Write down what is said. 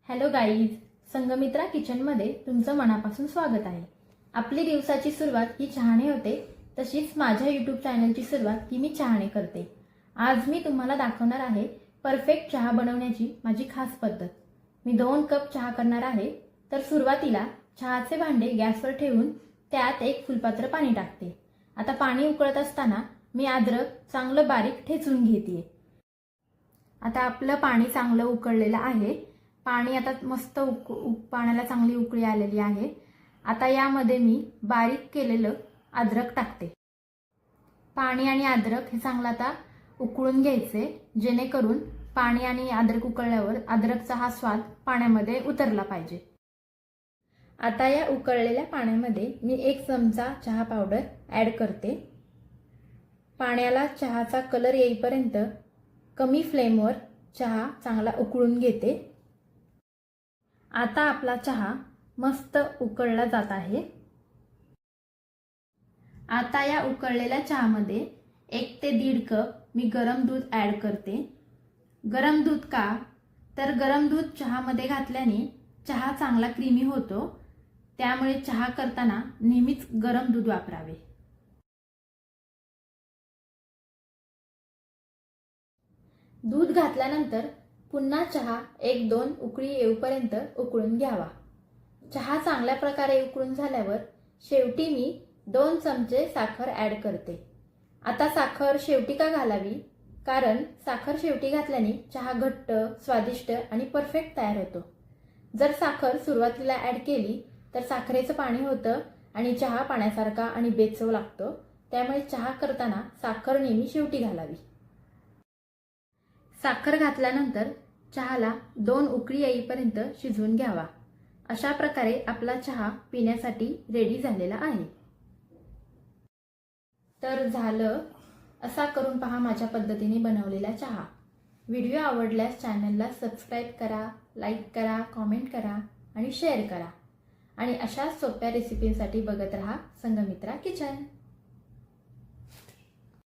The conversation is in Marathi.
हॅलो गाईज, संगमित्रा किचनमध्ये तुमचं मनापासून स्वागत आहे। आपली दिवसाची सुरुवात ही चहाने होते, तशीच माझ्या यूट्यूब चॅनलची सुरुवात ही मी चहाने करते। आज मी तुम्हाला दाखवणार आहे परफेक्ट चहा बनवण्याची माझी खास पद्धत। मी 2 कप चहा करणार आहे। तर सुरुवातीला चहाचे भांडे गॅसवर ठेवून त्यात 1 फुलपात्र पाणी टाकते। आता पाणी उकळत असताना मी अद्रक चांगलं बारीक ठेचून घेते। आता आपलं पाणी चांगलं उकळलेलं आहे। पाणी आता मस्त पाण्याला चांगली उकळी आलेली आहे। आता यामध्ये मी बारीक केलेलं अद्रक टाकते। पाणी आणि अद्रक हे चांगलं आता उकळून घ्यायचे, जेणेकरून पाणी आणि अद्रक उकळल्यावर अद्रकचा हा स्वाद पाण्यामध्ये उतरला पाहिजे। आता या उकळलेल्या पाण्यामध्ये मी 1 चमचा चहा पावडर ॲड करते। पाण्याला चहाचा कलर येईपर्यंत कमी फ्लेमवर चहा चांगला उकळून घेते। आता आपला चहा मस्त उकळला जात आहे। आता या उकळलेल्या चहामध्ये 1 ते 1.5 कप मी गरम दूध ॲड करते। गरम दूध का? तर गरम दूध चहामध्ये घातल्याने चहा चांगला क्रीमी होतो, त्यामुळे चहा करताना नेहमीच गरम दूध वापरावे। दूध घातल्यानंतर पुन्हा चहा 1-2 उकळी येऊपर्यंत उकळून घ्यावा। चहा चांगल्या प्रकारे उकळून झाल्यावर शेवटी मी 2 चमचे साखर ॲड करते। आता साखर शेवटी का घालावी? कारण साखर शेवटी घातल्याने चहा घट्ट, स्वादिष्ट आणि परफेक्ट तयार होतो। जर साखर सुरुवातीला ॲड केली तर साखरेचं पाणी होतं आणि चहा पाण्यासारखा आणि बेचव लागतो, त्यामुळे चहा करताना साखर नेहमी शेवटी घालावी। साखर घातल्यानंतर चहाला 2 उकळी येईपर्यंत शिजवून घ्यावा। अशा प्रकारे आपला चहा पिण्यासाठी रेडी झालेला आहे। तर झालं, असा करून पहा माझ्या पद्धतीने बनवलेला चहा। व्हिडिओ आवडल्यास चॅनलला सबस्क्राईब करा, लाईक करा, कमेंट करा आणि शेअर करा। आणि अशाच सोप्या रेसिपींसाठी बघत रहा संगमित्रा किचन।